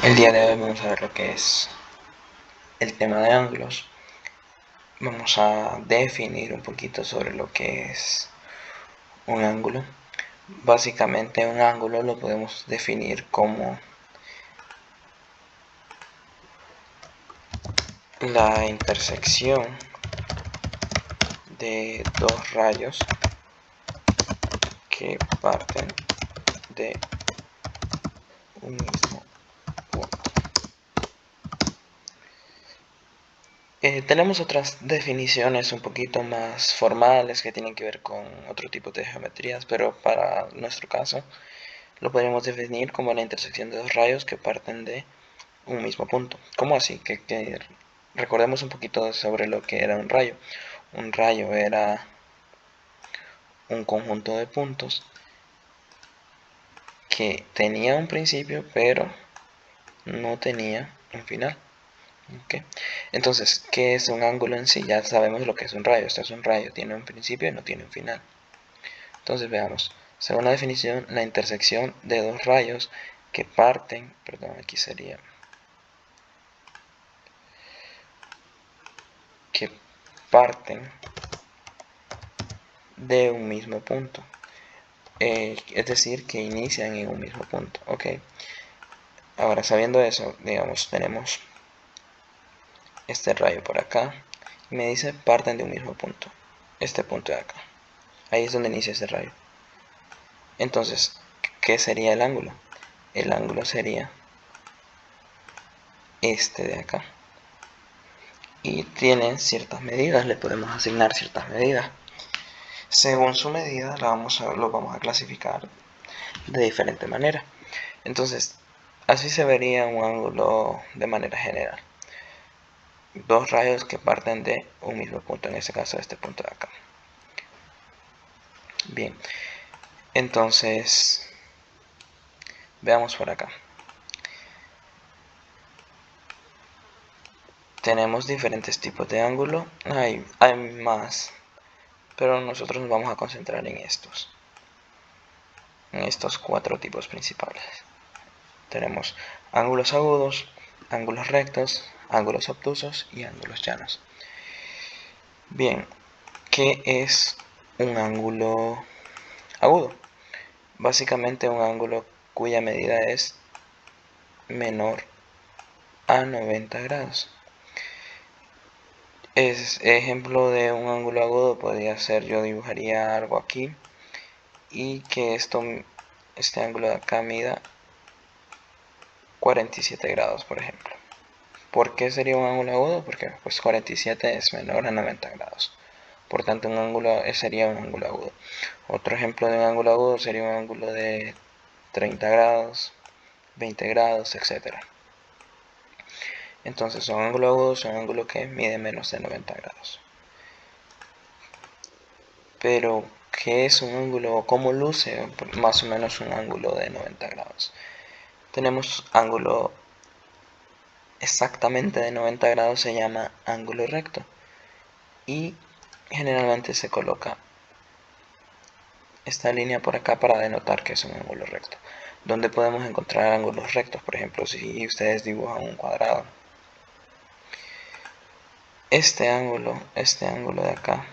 El día de hoy vamos a ver lo que es el tema de ángulos. Vamos a definir un poquito sobre lo que es un ángulo. Básicamente un ángulo lo podemos definir como la intersección de dos rayos que parten de un mismo punto. Tenemos otras definiciones un poquito más formales que tienen que ver con otro tipo de geometrías, pero para nuestro caso lo podríamos definir como la intersección de dos rayos que parten de un mismo punto. ¿Cómo así? Que recordemos un poquito sobre lo que era un rayo. Un rayo era un conjunto de puntos que tenía un principio pero no tenía un final. ¿Okay? Entonces, ¿qué es un ángulo en sí? Ya sabemos lo que es un rayo. Esto es un rayo, tiene un principio y no tiene un final. Entonces veamos, según la definición, la intersección de dos rayos que parten, perdón, aquí sería que parten de un mismo punto, es decir, que inician en un mismo punto. Ok, ahora sabiendo eso, digamos, tenemos este rayo por acá y me dice parten de un mismo punto, este punto de acá, ahí es donde inicia ese rayo. Entonces, ¿qué sería el ángulo? El ángulo sería este de acá y tiene ciertas medidas, le podemos asignar ciertas medidas. Según su medida lo vamos a clasificar de diferente manera. Entonces, así se vería un ángulo de manera general. Dos rayos que parten de un mismo punto, en este caso este punto de acá. Bien, entonces veamos por acá. Tenemos diferentes tipos de ángulo, hay más, pero nosotros nos vamos a concentrar en estos cuatro tipos principales. Tenemos ángulos agudos, ángulos rectos, ángulos obtusos y ángulos llanos. Bien, ¿qué es un ángulo agudo? Básicamente un ángulo cuya medida es menor a 90 grados. Ejemplo de un ángulo agudo podría ser, yo dibujaría algo aquí y que este ángulo de acá mida 47 grados, por ejemplo. ¿Por qué sería un ángulo agudo? Porque pues 47 es menor a 90 grados. Por tanto, sería un ángulo agudo. Otro ejemplo de un ángulo agudo sería un ángulo de 30 grados, 20 grados, etc. Entonces, un ángulo agudo es un ángulo que mide menos de 90 grados. Pero, ¿qué es un ángulo? ¿Cómo luce más o menos un ángulo de 90 grados? Tenemos ángulo exactamente de 90 grados, se llama ángulo recto. Y generalmente se coloca esta línea por acá para denotar que es un ángulo recto. ¿Dónde podemos encontrar ángulos rectos? Por ejemplo, si ustedes dibujan un cuadrado. Este ángulo de acá,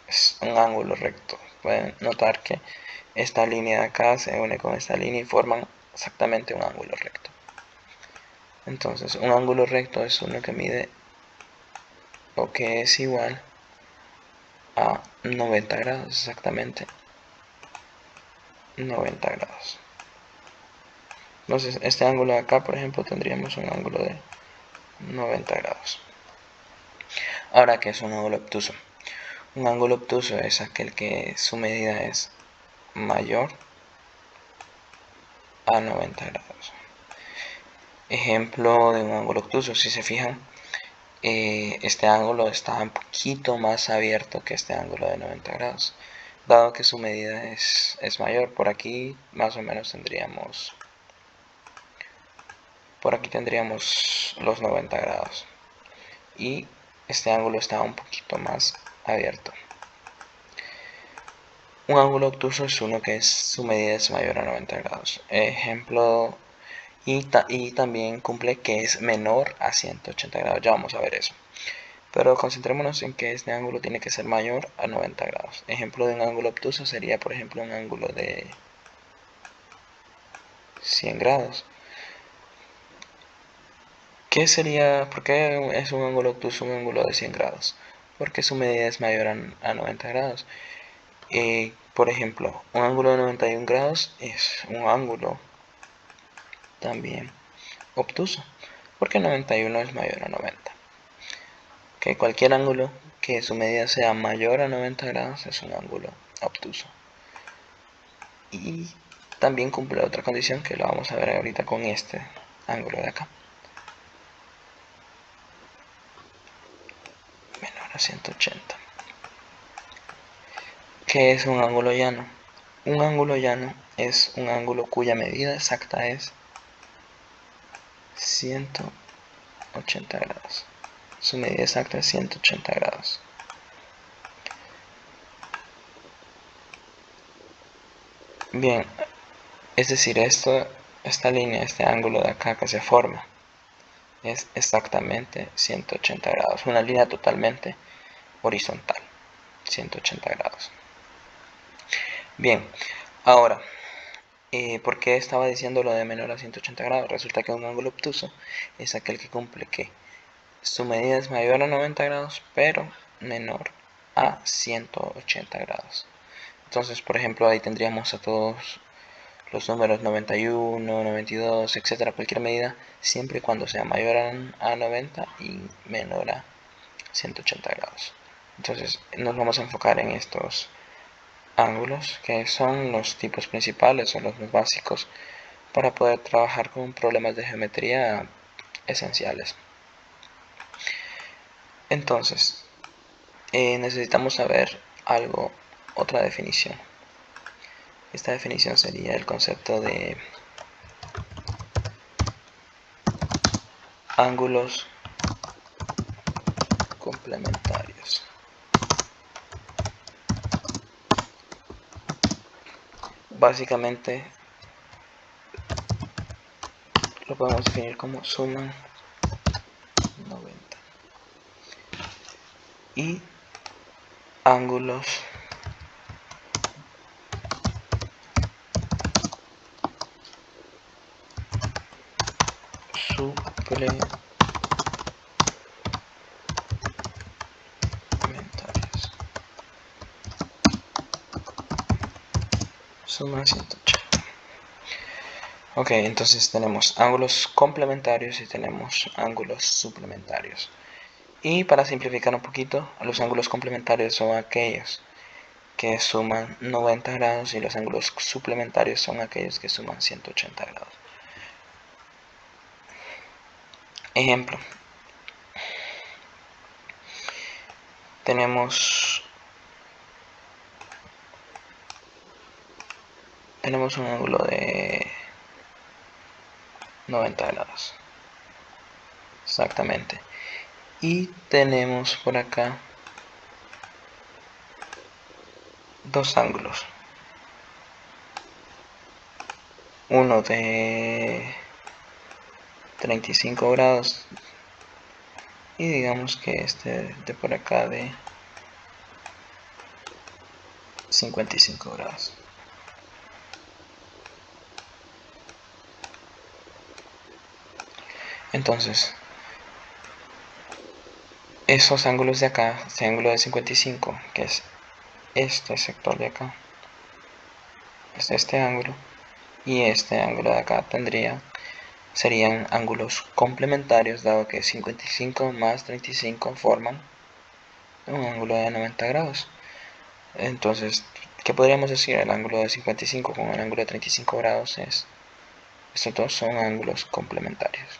es un ángulo recto. Pueden notar que esta línea de acá se une con esta línea y forman exactamente un ángulo recto. Entonces, un ángulo recto es uno que mide o que es igual a 90 grados, exactamente 90 grados. Entonces, este ángulo de acá, por ejemplo, tendríamos un ángulo de 90 grados. Ahora, ¿qué es un ángulo obtuso? Un ángulo obtuso es aquel que su medida es mayor a 90 grados. Ejemplo de un ángulo obtuso, si se fijan, este ángulo está un poquito más abierto que este ángulo de 90 grados, dado que su medida es mayor. Por aquí más o menos tendríamos los 90 grados y este ángulo está un poquito más abierto. Un ángulo obtuso es uno que su medida es mayor a 90 grados. Ejemplo, y también cumple que es menor a 180 grados. Ya vamos a ver eso. Pero concentrémonos en que este ángulo tiene que ser mayor a 90 grados. Ejemplo de un ángulo obtuso sería, por ejemplo, un ángulo de 100 grados. ¿Qué sería? ¿Por qué es un ángulo obtuso un ángulo de 100 grados? Porque su medida es mayor a 90 grados. Por ejemplo, un ángulo de 91 grados es un ángulo también obtuso, porque 91 es mayor a 90. Que cualquier ángulo que su medida sea mayor a 90 grados es un ángulo obtuso. Y también cumple otra condición que la vamos a ver ahorita con este ángulo de acá. Menor a 180. ¿Qué es un ángulo llano? Un ángulo llano es un ángulo cuya medida exacta es 180 grados. Su medida exacta es 180 grados. Bien, es decir, esta línea, este ángulo de acá que se forma, es exactamente 180 grados. Una línea totalmente horizontal, 180 grados. Bien, ahora, ¿por qué estaba diciendo lo de menor a 180 grados? Resulta que un ángulo obtuso es aquel que cumple que su medida es mayor a 90 grados, pero menor a 180 grados. Entonces, por ejemplo, ahí tendríamos a todos los números 91, 92, etcétera, cualquier medida, siempre y cuando sea mayor a 90 y menor a 180 grados. Entonces, nos vamos a enfocar en estos ángulos, que son los tipos principales o los más básicos para poder trabajar con problemas de geometría esenciales. Entonces, necesitamos saber otra definición. Esta definición sería el concepto de ángulos complementarios. Básicamente lo podemos definir como suman 90 y ángulos suplementarios. Suman 180. Ok, entonces tenemos ángulos complementarios y tenemos ángulos suplementarios. Y para simplificar un poquito, los ángulos complementarios son aquellos que suman 90 grados y los ángulos suplementarios son aquellos que suman 180 grados. Ejemplo, tenemos un ángulo de 90 grados, exactamente, y tenemos por acá dos ángulos, uno de 35 grados y digamos que este de por acá de 55 grados. Entonces, esos ángulos de acá, este ángulo de 55, que es este sector de acá, es este ángulo, y este ángulo de acá serían ángulos complementarios, dado que 55 más 35 forman un ángulo de 90 grados. Entonces, ¿qué podríamos decir? El ángulo de 55 con el ángulo de 35 grados estos dos son ángulos complementarios.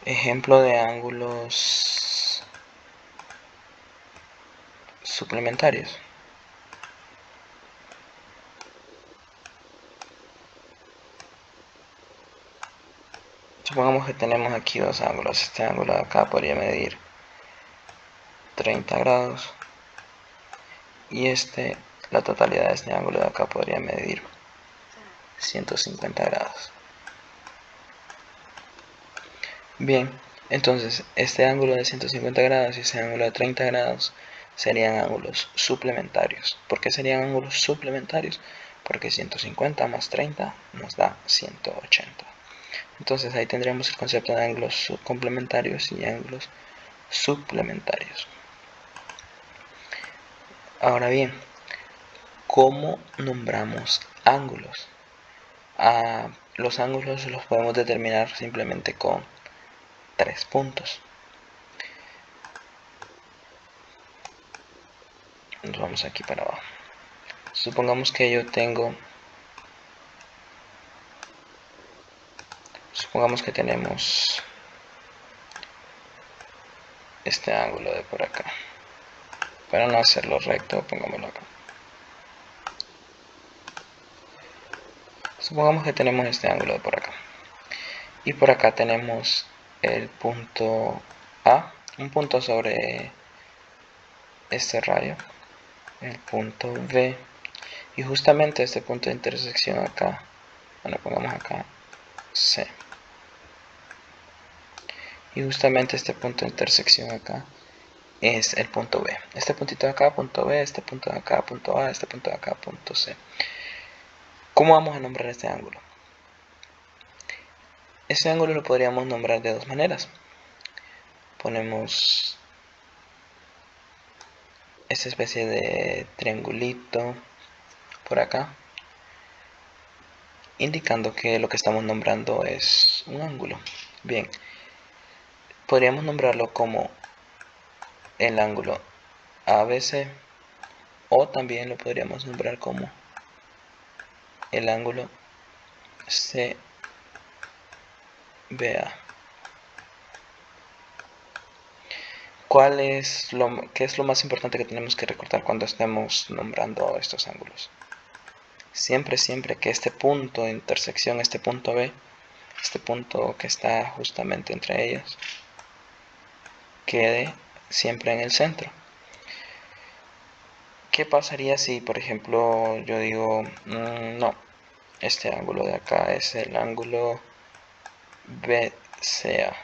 Ejemplo de ángulos suplementarios. Supongamos que tenemos aquí dos ángulos. Este ángulo de acá podría medir 30 grados y la totalidad de este ángulo de acá podría medir 150 grados. Bien, entonces este ángulo de 150 grados y ese ángulo de 30 grados serían ángulos suplementarios. ¿Por qué serían ángulos suplementarios? Porque 150 más 30 nos da 180. Entonces ahí tendríamos el concepto de ángulos complementarios y ángulos suplementarios. Ahora bien, ¿cómo nombramos ángulos? Los ángulos los podemos determinar simplemente con 3 puntos. Nos vamos aquí para abajo. Supongamos que yo supongamos que tenemos este ángulo de por acá. Para no hacerlo recto, pongámoslo acá. Supongamos que tenemos este ángulo de por acá. Y por acá tenemos el punto A, un punto sobre este radio, el punto B, y justamente este punto de intersección acá, bueno, pongamos acá C. Y justamente este punto de intersección acá es el punto B. Este puntito de acá, punto B, este punto de acá, punto A, este punto de acá, punto C. ¿Cómo vamos a nombrar este ángulo? Este ángulo lo podríamos nombrar de dos maneras. Ponemos esta especie de triangulito por acá, indicando que lo que estamos nombrando es un ángulo. Bien, podríamos nombrarlo como el ángulo ABC, o también lo podríamos nombrar como el ángulo CBA. ¿Qué es lo más importante que tenemos que recordar cuando estemos nombrando estos ángulos? Siempre que este punto de intersección, este punto B, este punto que está justamente entre ellos, quede siempre en el centro. ¿Qué pasaría si, por ejemplo, yo digo, no, este ángulo de acá es el ángulo BCA?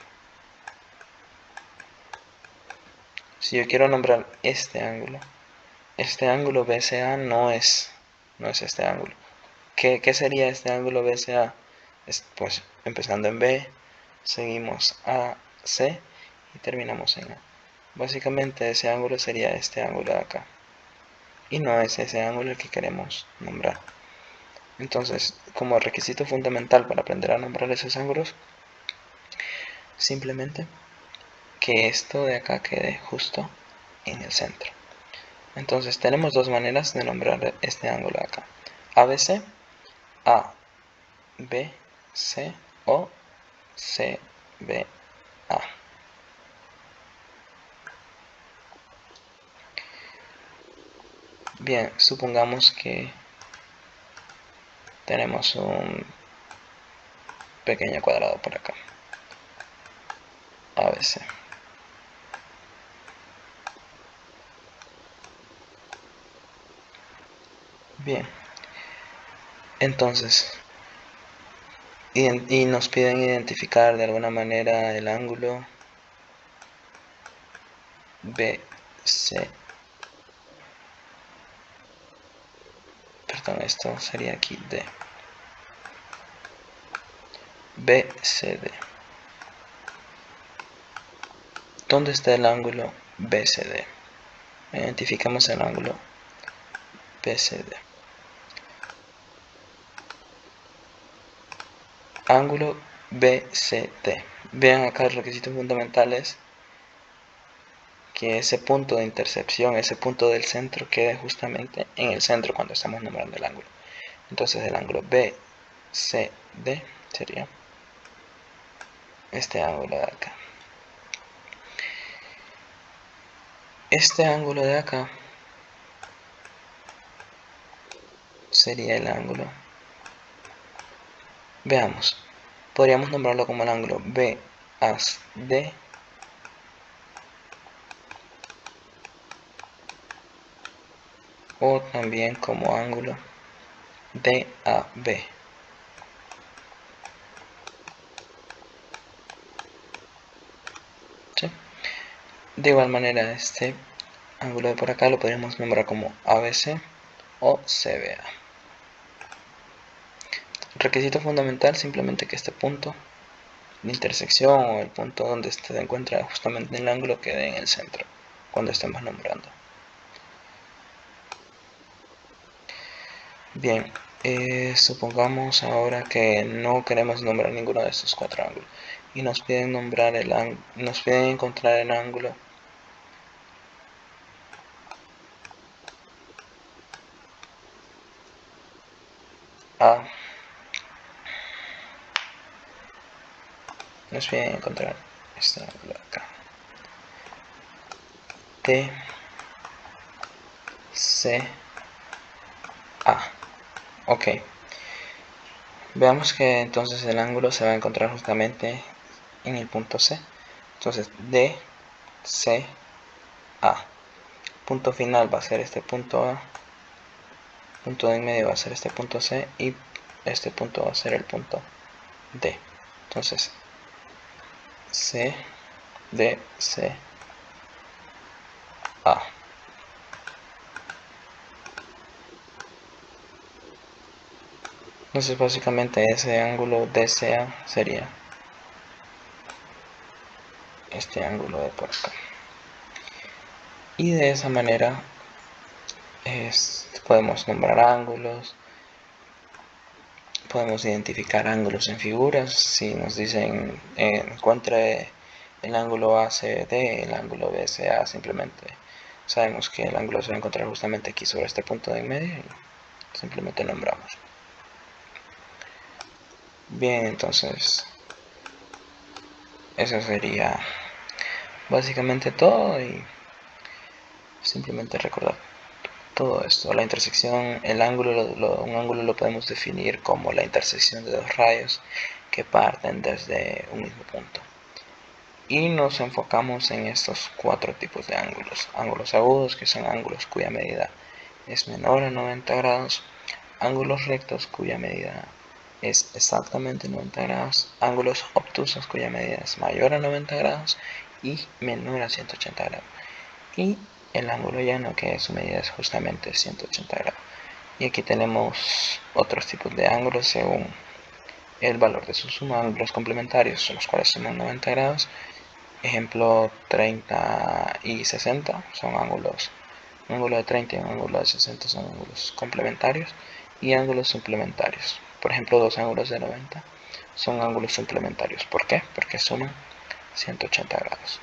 Si yo quiero nombrar este ángulo BCA no es este ángulo. ¿Qué sería este ángulo BCA? Pues empezando en B, seguimos a C y terminamos en A. Básicamente ese ángulo sería este ángulo de acá. Y no es ese ángulo el que queremos nombrar. Entonces, como requisito fundamental para aprender a nombrar esos ángulos, simplemente que esto de acá quede justo en el centro. Entonces tenemos dos maneras de nombrar este ángulo de acá: ABC, A, B, C o C, B, A. Bien, supongamos que tenemos un pequeño cuadrado por acá, ABC. Bien, entonces, y nos piden identificar de alguna manera el ángulo BC. Perdón, esto sería aquí D. BCD. ¿Dónde está el ángulo BCD? Identificamos el ángulo BCD. Ángulo BCD. Vean acá, el requisito fundamental es que ese punto de intercepción, ese punto del centro, quede justamente en el centro cuando estamos nombrando el ángulo. Entonces el ángulo BCD sería este ángulo de acá. Este ángulo de acá sería el ángulo. Veamos, podríamos nombrarlo como el ángulo BAD, o también como ángulo DAB. ¿Sí? De igual manera, este ángulo de por acá lo podríamos nombrar como ABC o CBA. Requisito fundamental, simplemente que este punto de intersección o el punto donde se encuentra justamente en el ángulo quede en el centro cuando estemos nombrando. Bien, supongamos ahora que no queremos nombrar ninguno de estos cuatro ángulos y nos piden encontrar el ángulo A. Nos piden encontrar este ángulo acá. T, C, A. Ok. Veamos que entonces el ángulo se va a encontrar justamente en el punto C. Entonces D, C, A. Punto final va a ser este punto A. Punto de en medio va a ser este punto C. Y este punto va a ser el punto D. Entonces C, D, C, A. Entonces básicamente ese ángulo DCA sería este ángulo de por acá. Y de esa manera podemos nombrar ángulos, podemos identificar ángulos en figuras. Si nos dicen encuentre el ángulo ACD, el ángulo BCA, simplemente sabemos que el ángulo se va a encontrar justamente aquí sobre este punto de en medio y simplemente nombramos. Bien, entonces eso sería básicamente todo y simplemente recordar todo esto. La intersección, el ángulo, un ángulo lo podemos definir como la intersección de dos rayos que parten desde un mismo punto. Y nos enfocamos en estos cuatro tipos de ángulos. Ángulos agudos, que son ángulos cuya medida es menor a 90 grados. Ángulos rectos, cuya medida es exactamente 90 grados. Ángulos obtusos, cuya medida es mayor a 90 grados y menor a 180 grados. Y el ángulo llano, que su medida es justamente 180 grados. Y aquí tenemos otros tipos de ángulos según el valor de su suma. Ángulos complementarios, los cuales suman 90 grados. Ejemplo 30 y 60 son ángulos. Un ángulo de 30 y un ángulo de 60 son ángulos complementarios. Y ángulos suplementarios. Por ejemplo, dos ángulos de 90 son ángulos suplementarios. ¿Por qué? Porque suman 180 grados.